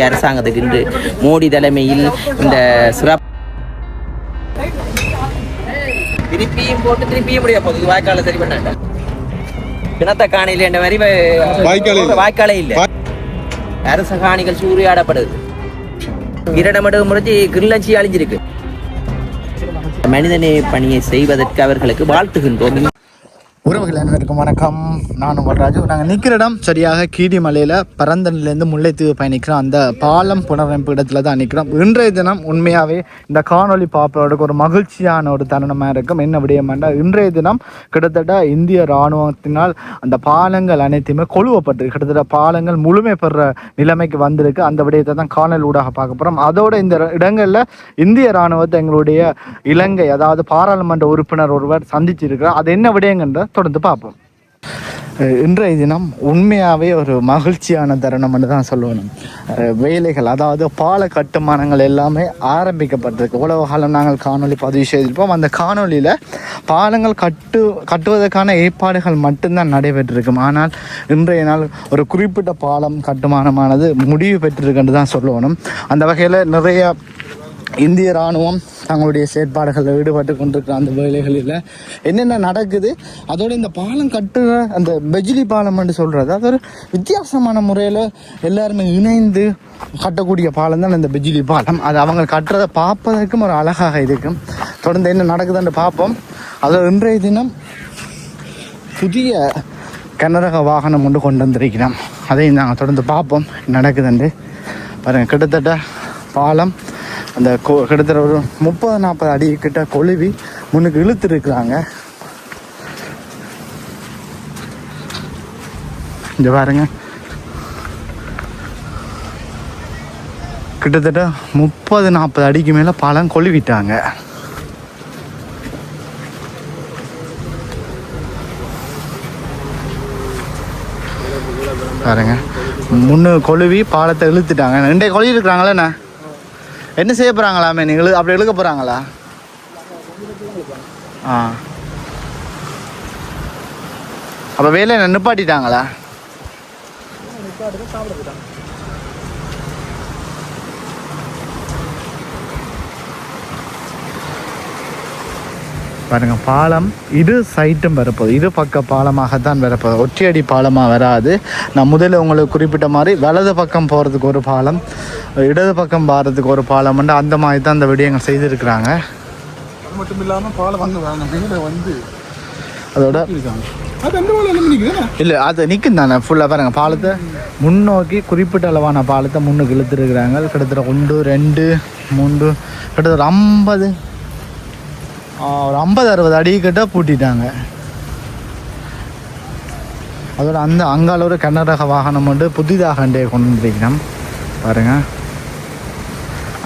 அரசாங்கத்துக்கு இன்று மோடி தலைமையில் இந்த சிறப்பு திருப்பியும் போட்டு திருப்பியும் முடிய போகுது. வாய்க்காலை சரி பண்ணாங்க. கிணத்த காணியில் என்ற மாதிரி வாய்க்காலே இல்லை. அரச காணிகள் சூறையாடப்படுது. இரண்டமடு முறைச்சி கிருளஞ்சி அழிஞ்சிருக்கு. மனிதனே பணியை செய்வதற்கு அவர்களுக்கு வாழ்த்துகின்றோம். உறவுகள் அனைவருக்கும் வணக்கம். நான் உங்கள் ராஜு. நாங்கள் நிற்கிற இடம் சரியாக கீடிமலையில் பரந்தனிலேருந்து முல்லைத்தீவு பயணிக்கிறோம். அந்த பாலம் புனரமைப்பு இடத்துல தான் நிற்கிறோம். இன்றைய தினம் உண்மையாகவே இந்த காணொலி பார்ப்பதற்கு ஒரு மகிழ்ச்சியான ஒரு தருணமாக இருக்கும். என்ன விடயமாண்டா, இன்றைய தினம் கிட்டத்தட்ட இந்திய இராணுவத்தினால் அந்த பாலங்கள் அனைத்துமே கொழுவப்பட்டு கிட்டத்தட்ட பாலங்கள் முழுமை பெற நிலைமைக்கு வந்திருக்கு. அந்த விடயத்தை தான் காணொலி ஊடாக பார்க்க போகிறோம். அதோட இந்த இடங்களில் இந்திய இராணுவத்தை எங்களுடைய இலங்கை, அதாவது பாராளுமன்ற உறுப்பினர் ஒருவர் சந்திச்சிருக்கிறார். அது என்ன விடயங்கன்ற தொடர்ந்து பார்ப்போம். இன்றைய தினம் உண்மையாகவே ஒரு மகிழ்ச்சியான தருணம்னு தான் சொல்லணும். வேலைகள், அதாவது பால கட்டுமானங்கள் எல்லாமே ஆரம்பிக்கப்பட்டிருக்கு. உலக காலம் நாங்கள் காணொலி பதிவு செய்திருப்போம். அந்த காணொலியில் பாலங்கள் கட்டுவதற்கான ஏற்பாடுகள் மட்டும்தான் நடைபெற்றிருக்கும். ஆனால் இன்றைய நாள் ஒரு குறிப்பிட்ட பாலம் கட்டுமானமானது முடிவு பெற்றிருக்குன்னு தான் சொல்லணும். அந்த வகையில் நிறைய இந்திய இராணுவம் தங்களுடைய செயற்பாடுகளில் ஈடுபட்டு கொண்டிருக்கிற அந்த வேலைகளில் என்னென்ன நடக்குது, அதோடு இந்த பாலம் கட்டுற அந்த பெஜிலி பாலம் என்று சொல்கிறது, அது ஒரு வித்தியாசமான முறையில் எல்லாருமே இணைந்து கட்டக்கூடிய பாலம் தான் இந்த பெஜிலி பாலம். அது அவங்க கட்டுறதை பார்ப்பதற்கும் ஒரு அழகாக இருக்கும். தொடர்ந்து என்ன நடக்குதுன்னு பார்ப்போம். அதோட இன்றைய தினம் புதிய கனரக வாகனம் கொண்டு வந்திருக்கிறோம். அதையும் நாங்கள் தொடர்ந்து பார்ப்போம் நடக்குதுண்டு. பாருங்கள், கிட்டத்தட்ட பாலம் அந்த கிட்டத்தட்ட ஒரு 30-40 அடி கிட்ட கொழுவி முன்னுக்கு இழுத்துருக்குறாங்க. இந்த பாருங்க, கிட்டத்தட்ட 30-40 அடிக்கு மேலே பாலம் கொழுவிட்டாங்க. பாருங்க, முன்னு கொழுவி பாலத்தை இழுத்துட்டாங்க. 2 கொழுவி இருக்கிறாங்களேண்ணா, என்ன செய்ய போகிறாங்களாமே? நீங்கள் அப்படி இழுக்க போகிறாங்களா? அப்போ வேலையை நிப்பாட்டிட்டாங்களா? பாருங்க, பாலம் இரு சைட்டும் வரப்போகுது. இரு பக்க பாலமாகத்தான் வரப்போகுது. ஒற்றையடி பாலமாக வராது. நான் முதல்ல உங்களுக்கு குறிப்பிட்ட மாதிரி வலது பக்கம் போகிறதுக்கு ஒரு பாலம், இடது பக்கம் போகிறதுக்கு ஒரு பாலம், அந்த மாதிரி தான் அந்த விடயங்கள் செய்திருக்கிறாங்க. அது மட்டும் இல்லாமல் பாலம் வந்து அதோட இல்லை, அது நிற்கும் தானே ஃபுல்லாக. பாருங்கள், பாலத்தை முன்னோக்கி குறிப்பிட்ட அளவான பாலத்தை முன்னுக்கு இழுத்துருக்குறாங்க. கிட்டத்தட்ட 1 2 3 கிட்டத்தட்ட 50-60 அடிக்கிட்ட பூட்டிட்டாங்க. அதோட அந்த அங்கால ஒரு கனரக வாகனம் புதிதாக கொண்டு வந்திருக்கிறோம். பாருங்கள்,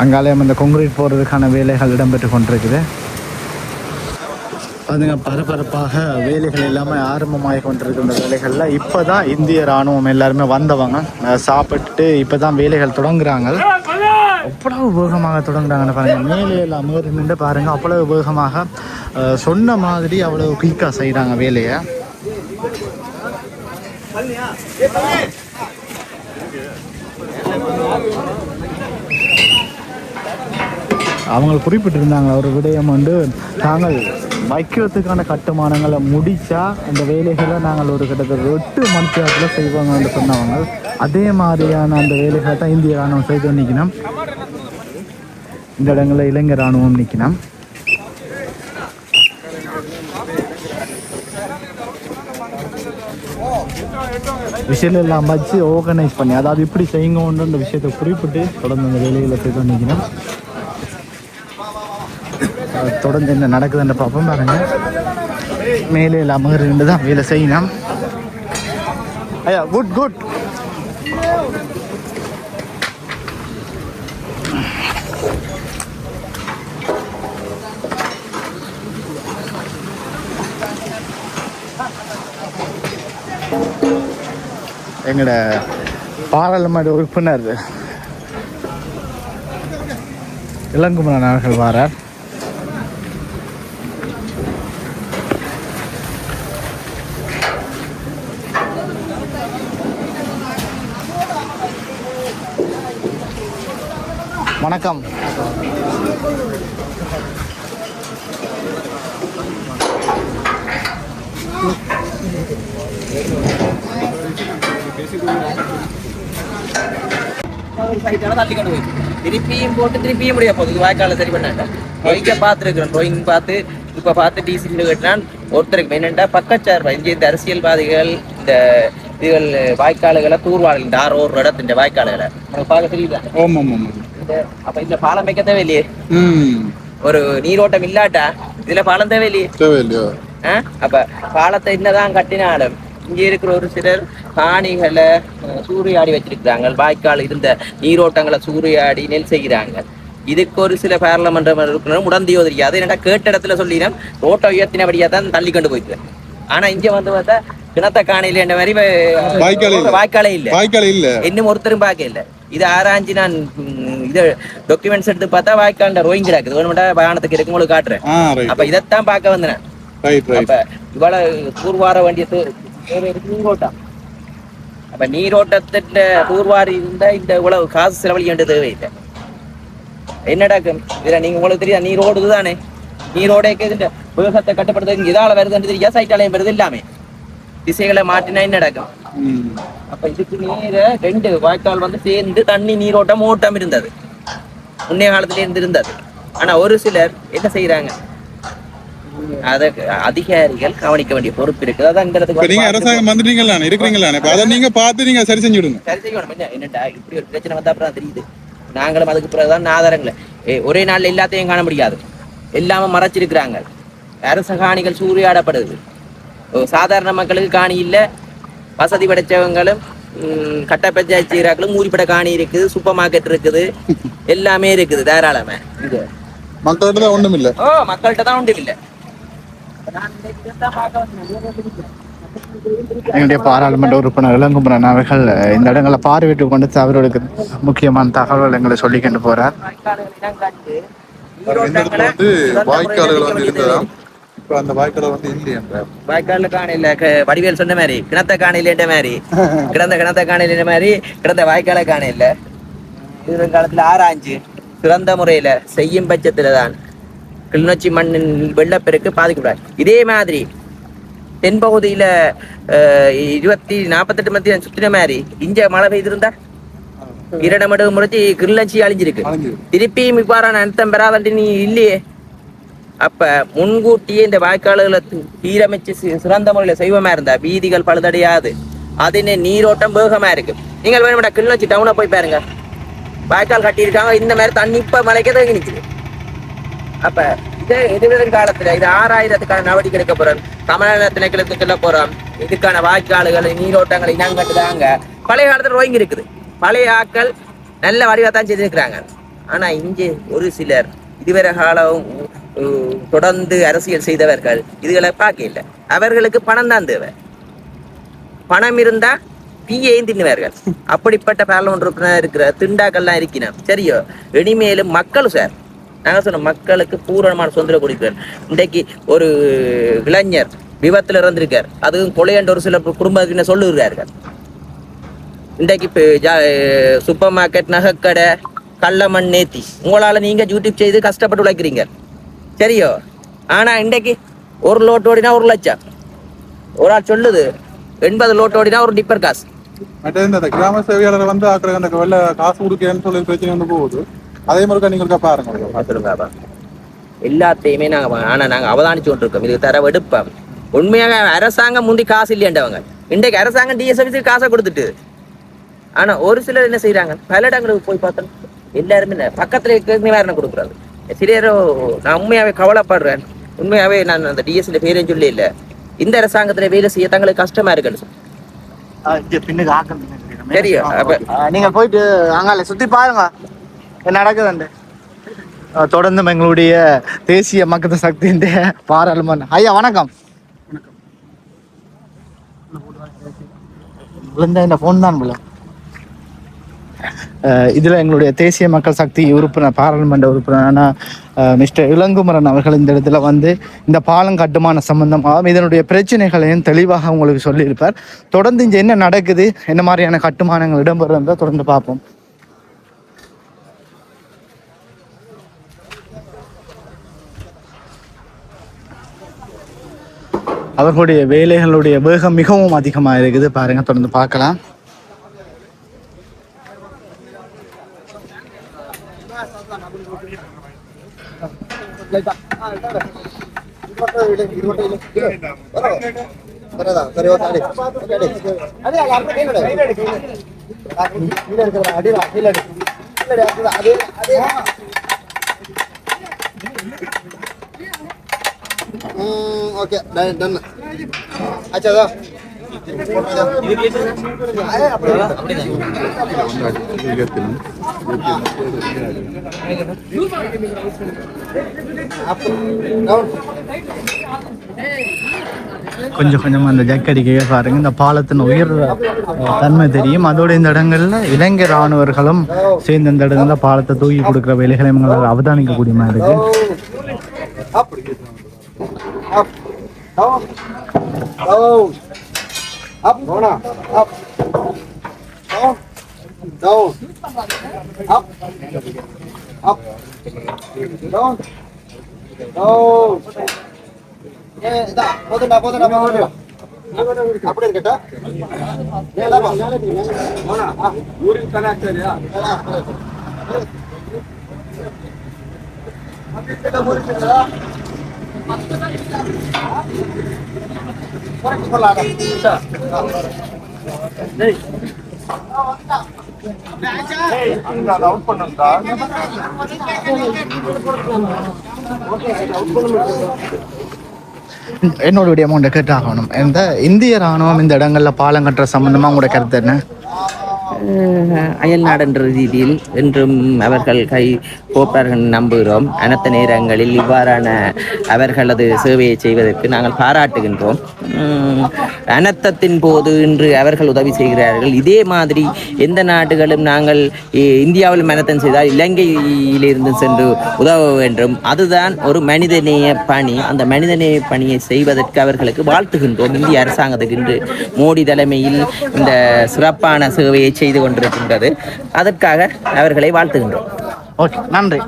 அங்காலயம் இந்த கொங்கிரீட் போகிறதுக்கான வேலைகள் இடம்பெற்று கொண்டிருக்குது. அதுங்க பரபரப்பாக வேலைகள் எல்லாமே ஆரம்பமாகி கொண்டிருக்கின்ற வேலைகளில் இப்போ தான் இந்திய இராணுவம் எல்லாருமே வந்தவங்க சாப்பிட்டு இப்போ தான் வேலைகள் தொடங்குறாங்க. அவ்வளவு வேகமாக தொடங்குறாங்கன்னு பாருங்கள். மேலே எல்லாம் நின்று பாருங்கள், அவ்வளவு வேகமாக சொன்ன மாதிரி அவ்வளவு குயிக்காக செய்கிறாங்க வேலையை. அவங்க குறிப்பிட்டிருந்தாங்க ஒரு விடயம் நாங்கள் வைக்கிறதுக்கான கட்டுமானங்களை முடித்தா இந்த வேலைகளை நாங்கள் ஒரு கிட்டத்தட்ட 8 மணி நேரத்தில் செய்வாங்கன்னு சொன்னவங்க. அதே மாதிரியான அந்த வேலைகளை தான் இந்திய இராணுவம் செய்து நிற்கணும். இந்த இடங்களில் இலங்கை இராணுவம் நிற்கணும். விஷயம் எல்லாம் வச்சு ஆர்கனைஸ் பண்ணி, அதாவது இப்படி செய்யுங்கன்ற விஷயத்தை குறிப்பிட்டு தொடர்ந்து அந்த வேலைகளை செய்து நிற்கணும். தொடர்ந்து என்ன நடக்குதுன்ற பார்ப்போம். பாருங்க, மேலே அமர்ந்து தான் வேலை செய்யணும். ஐயா, குட் குட். எங்களோட பாராளுமன்ற உறுப்பினர் இளங்குமரன் அவர்கள் வாரார். வணக்கம். திருப்பியும் போட்டு திருப்பியும் முடிய போகுது வாய்க்கால சரி பண்ணாங்க. பார்த்துருக்கிறோம் ட்ரோயிங் பார்த்து இப்ப பார்த்து டிசி கேட்டான் ஒருத்தருக்கு என்னென்னா பக்கச்சார்பா இந்த அரசியல்வாதிகள் இந்த இதுகள் வாய்க்கால்களை தூர்வாள் இந்த ஒரு இடத்து இந்த வாய்க்கால்களை நமக்கு பார்க்க தெரியுதா? அப்ப இந்த பாலம் வைக்க தேவையில்லையே, ஒரு நீரோட்டம் இல்லாட்டா இதுல பாலம் தேவையில்லையே. அப்ப பாலத்தை என்னதான் கட்டினாலும் இங்க இருக்கிற ஒரு சிலர் காணிகளை சூறையாடி வச்சிருக்கிறாங்க, வாய்க்கால் இருந்த நீரோட்டங்களை சூறையாடி நெல் செய்கிறாங்க. இதுக்கு ஒரு சில பாராளுமன்ற உறுப்பினர் உடந்தையோ தெரியாது. என்னடா கேட்ட இடத்துல சொல்லினா ரோட்டை உயர்த்தினபடியா தான் தள்ளி கொண்டு போயிட்டு. ஆனா இங்க வந்து பார்த்தா கிணத்த காணில என்ற மாதிரி வாய்க்காலே இல்ல, இன்னும் ஒருத்தரும் பார்க்க இல்ல. இது ஆராய்ச்சி நான் இது டாக்குமெண்ட்ஸ் எடுத்து பார்த்தா வாய்க்கால் ரோயிங் கிடக்குது. வேணுமெண்டா வாகனத்துக்கு இருக்கு உங்களுக்கு காட்டுறேன். அப்ப இதைத்தான் பார்க்க வந்தேன். அப்ப இவ்வளவு தூர்வார வேண்டிய நீரோட்டம். அப்ப நீரோட்டத்தின் தூர்வாரி இருந்தா இந்த இவ்வளவு காசு செலவழிக்க வேண்டிய தேவையில்லை. என்னடா இதுல நீங்க உங்களுக்கு தெரியாது, நீரோடு தானே, நீரோட வேகத்தை கட்டுப்படுத்த இதால வருது தெரியா, சைட்டாலயம் வருது எல்லாமே திசைகளை மாற்றினா என்ன நடக்கும். அப்ப இதுக்கு நேர 2 வாய்க்கால் வந்து சேர்ந்து தண்ணி நீரோட்டம் ஓட்டம் இருந்தது, முன்னைய காலத்துல இருந்தது. ஆனா ஒரு சிலர் என்ன செய்யறாங்க, அத அதிகாரிகள் கவனிக்க வேண்டிய பொறுப்பு இருக்குது. அதான் இந்த அரசாங்கம் நீங்க பார்த்து நீங்க சரி செஞ்சுடுங்க. சரி செய்யணும். என்னடா இப்படி ஒரு பிரச்சனை வந்தா அப்புறம் தெரியுது. நாங்களும் அதுக்கு பிறகுதான் ஆதாரங்களை ஒரே நாள்ல எல்லாத்தையும் காண முடியாது, எல்லாமே மறைச்சிருக்கிறாங்க. அரச காணிகள் சூறையாடப்படுது. சாதாரண மக்களுக்கு காணி இல்ல, வசதி படைச்சவங்களும் கட்ட பஞ்சாயத்து செய்யறாக்களும் ஊரிப்பட காணி இருக்குது, சூப்பர் மார்க்கெட் இருக்குது, எல்லாமே இருக்குது தாராளமா. இது மக்கள்கிட்ட தான் ஒண்ணும் இல்ல. மக்கள்கிட்ட தான் ஒன்றும் இல்ல. எங்களுடைய பாராளுமன்ற உறுப்பினர் இளங்குமரன் அவர்கள் இந்த இடங்களை பார்வையிட்டு கொண்டு அவர்களுக்கு முக்கியமான தகவல் எங்களை சொல்லிக்கிட்டு போறார். வாய்க்கால்கள் வந்து இருந்ததா, இப்ப அந்த வாய்க்கால வந்து இல்லையா, வாய்க்கால காணையில வடிவேல் சொன்ன மாதிரி கிணத்த காணையில மாதிரி கிணத்த காணையில மாதிரி கிடந்த வாய்க்கால காணையில இது காலத்துல ஆராய்ஞ்சு சிறந்த முறையில செய்யும் பட்சத்துலதான் கிளிநொச்சி மண்ணின் வெள்ளப்பெருக்கு பாதிக்கப்படாது. இதே மாதிரி தென்பகுதியில 48 மத்திய சுத்தின மாதிரி இங்க மழை பெய்திருந்தா 2 மடங்கு முறைச்சி கிளிநொச்சி அழிஞ்சிருக்கு. திருப்பியும் இவ்வாறான அர்த்தம் பெறாதண்டி நீ இல்லையே. அப்ப முன்கூட்டியே இந்த வாய்க்கால்களை சீரமைச்சு சிறந்த முறையில செய்வமா இருந்தா வீதிகள் பழுதடையாது, அதனே நீரோட்டம் வேகமா இருக்கு. நீங்கள் வேணும்டா கிளிநொச்சி டவுனை போய் பாருங்க, வாய்க்கால் கட்டியிருக்காங்க, இந்த மாதிரி தண்ணி இப்ப மலைக்க தேங்கி நிற்குது. அப்ப இதை எதிர்வரும் காலத்துல இது ஆராயிரத்துக்கான நடவடிக்கை எடுக்க போறோம், தமிழ்நாடு திணைக்களத்துக்கு சொல்ல போறோம். இதுக்கான வாய்க்கால்களை நீரோட்டங்களை இனங்கட்டுதாங்க. பழைய காலத்துல ரோயிங் இருக்குது, பழைய ஆட்கள் நல்ல வடிவத்தான் செய்திருக்கிறாங்க. ஆனா இங்கே ஒரு சிலர் இதுவரை காலம் தொடர்ந்து அரசியல் செய்தவர்கள் இதுகளை பார்க்க இல்லை. அவர்களுக்கு பணம் தான் தேவை, பணம் இருந்தா தீயையும் தின்னுவார்கள். அப்படிப்பட்ட பாராளுமன்ற உறுப்பினர் இருக்கிற திண்டாக்கள்லாம் இருக்கிறோம். சரியோ, இனிமேலும் மக்களும் சார் நாங்க சொன்ன மக்களுக்கு பூரணமான சுதந்திரம் கொடுக்கிறேன். இன்றைக்கு ஒரு இளைஞர் விபத்துல இறந்திருக்கார், அதுவும் கொலையன்ற ஒரு சில குடும்பத்தினர் சொல்லுகிறார்கள். இன்றைக்கு சூப்பர் மார்க்கெட், நகைக்கடை, கள்ளமண் நேத்தி உங்களால நீங்க யூடியூப் செய்து கஷ்டப்பட்டு உழைக்கிறீங்க சரியோ. ஆனா இன்றைக்கு ஒரு லோட் ஓடினா 1 லட்சம், ஒரு ஆள் சொல்லுது 80 லோட் ஓடினா ஒரு டிப்பர் காசு. அந்த கிராம சேவையாளர் வந்து அந்த காசு கொடுக்கன்னு சொல்லி பிரச்சனை வந்து போகுது. அதே மாதிரி நீங்க பாருங்க எல்லாத்தையுமே நாங்க அவதானிச்சு கொண்டிருக்கோம். இதுக்கு தர எடுப்போம். உண்மையாக அரசாங்கம் முந்தி காசு இல்லையண்டவங்க, இன்றைக்கு அரசாங்கம் டிஎஸ்எஃப்சி காசை கொடுத்துட்டு. ஆனா ஒரு சிலர் என்ன செய்யறாங்க, பல இடங்களுக்கு போய் பார்த்தோம் எல்லாருமே பக்கத்துல இருக்க நிவாரணம் கொடுக்குறாங்க. சிறியரோ நான் உண்மையாவே கவலைப்படுறேன். உண்மையாவே நான் அந்த டிஎஸ்ல பேரையும் சொல்லி இல்லை, இந்த அரசாங்கத்துல வேலை செய்ய தங்களுக்கு கஷ்டமா இருக்குன்னு தெரியும். நீங்க போயிட்டு அங்கால சுத்தி பாருங்க நடக்குதுண்டு. தொடர்ந்து எங்களுடைய தேசிய மக்கள் சக்தியின் பாராளுமன்ற ஐயா வணக்கம். இந்த போன் தான் போல. இதுல எங்களுடைய தேசிய மக்கள் சக்தி உறுப்பினர் பாராளுமன்ற உறுப்பினரான மிஸ்டர் இளங்குமரன் அவர்கள் இந்த இடத்துல வந்து இந்த பாலம் கட்டுமான சம்பந்தமாக இதனுடைய பிரச்சனைகளையும் தெளிவாக உங்களுக்கு சொல்லியிருப்பார். தொடர்ந்து இங்க என்ன நடக்குது, என்ன மாதிரியான கட்டுமானங்கள் இடம்பெறும் தொடர்ந்து பார்ப்போம். அவர்களுடைய வேலைகளுடைய வேகம் மிகவும் அதிகமாக இருக்குது. பாருங்க, தொடர்ந்து பார்க்கலாம். ஓகே டன் ஆச்சாதா கொஞ்சம் கொஞ்சமாக அந்த ஜக்கடிக்கையே பாருங்க. இந்த பாலத்தின் உயர் தன்மை தெரியும். அதோட இந்த இடங்கள்ல இலங்கை இராணுவர்களும் சேர்ந்து இந்த இடத்துல பாலத்தை தூக்கி கொடுக்குற வேலைகளை எங்களால் அவதானிக்கக்கூடிய மாதிரி இருக்கு. Up, Mona. Up. Down. Down. Up. Up. Down. Down. போதுண்டா. அப்படியே இருக்கட்டா. மோனா, ஊரின் கலாச்சாரியா. என்னோட விட அமௌண்ட்டை கேட்டாகணும். இந்த இந்திய ராணுவம் இந்த இடங்கள்ல பாலம் கட்டுற சம்பந்தமா உங்களோட கருத்து என்ன? அயல் நாடென்ற ரீதியில் என்றும் அவர்கள் கை கோப்பார்கள் நம்புகிறோம். அனைத்து நேரங்களில் இவ்வாறான அவர்களது சேவையை செய்வதற்கு நாங்கள் பாராட்டுகின்றோம். அனர்த்தத்தின் போது இன்று அவர்கள் உதவி செய்கிறார்கள். இதே மாதிரி எந்த நாடுகளும் நாங்கள் இந்தியாவில் அனர்த்தம் செய்தால் இலங்கையிலிருந்து சென்று உதவ வேண்டும். அதுதான் ஒரு மனிதநேய பணி. அந்த மனிதநேய பணியை செய்வதற்கு அவர்களுக்கு வாழ்த்துகின்றோம். இந்திய அரசாங்கத்துக்கு இன்று மோடி தலைமையில் இந்த சிறப்பான சேவையை செய்து கொண்டிருக்கின்றது. அதற்காக அவர்களை வாழ்த்துகின்றோம். ஓகே, நன்றி.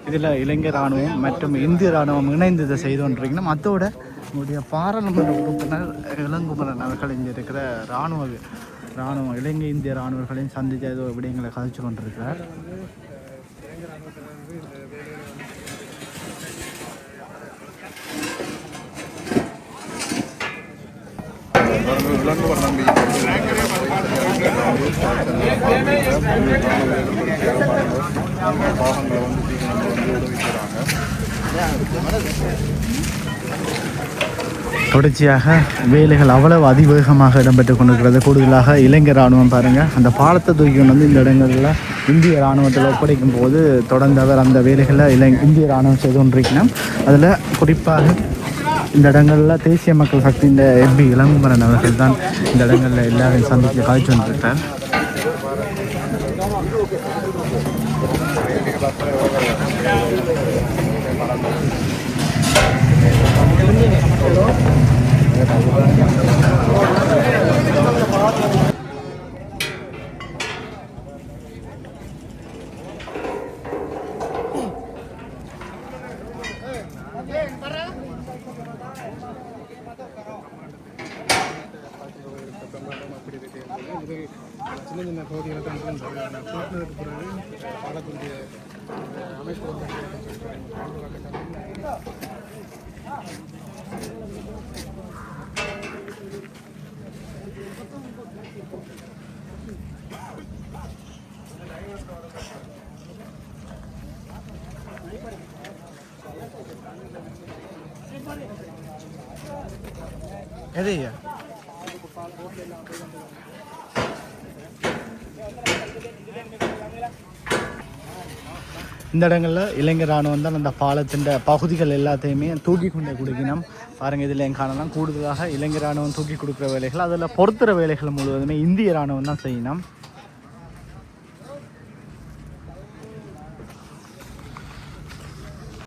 இதில் இலங்கை இராணுவம் மற்றும் இந்திய இராணுவம் இணைந்து இதை செய்து கொண்டிருக்கணும். அதோட நம்முடைய பாராளுமன்ற உறுப்பினர் இளங்குமரன் அவர்கள் இங்கே இருக்கிற இராணுவம் இலங்கை இந்திய இராணுவர்களையும் சந்தித்த ஏதோ விடயங்களை கதைச்சு கொண்டிருக்கிறார். தொடர்ச்சியாக வேலைகள் அவ்வளவு அதிவேகமாக இடம்பெற்று கொண்டிருக்கிறது. கூடுதலாக இலங்கை இராணுவம் பாருங்கள், அந்த பாலத்தை தூக்கி வந்து இந்த இடங்களில் இந்திய இராணுவத்தில் ஒப்படைக்கும் போது தொடர்ந்து அவர் அந்த வேலைகளை இந்திய இராணுவம் செய்து கொண்டிருக்கணும். அதில் குறிப்பாக இந்த இடங்களில் தேசிய மக்கள் சக்தி இந்த எம்பி இளங்குமரன் அவர்கள் தான் இந்த இடங்களில் எல்லாரையும் சந்தித்து காய்ச்சி கொண்டிருக்கிறார். சின்ன சின்ன பகுதிகளை தான் கூட்டினதுக்கு பிறகு பாலத்தினுடைய அமைப்பு எதையா இந்த இடங்களில் இலங்கை இராணுவம் தான் அந்த பாலத்தின் பகுதிகள் எல்லாத்தையுமே தூக்கி கொண்டே கொடுக்கணும். பாருங்கள், இதில் என் காணலாம் கூடுதலாக இலங்கை இராணுவம் தூக்கி கொடுக்குற வேலைகள், அதில் பொறுத்துற வேலைகள் முழுவதுமே இந்திய இராணுவம் தான் செய்யணும்.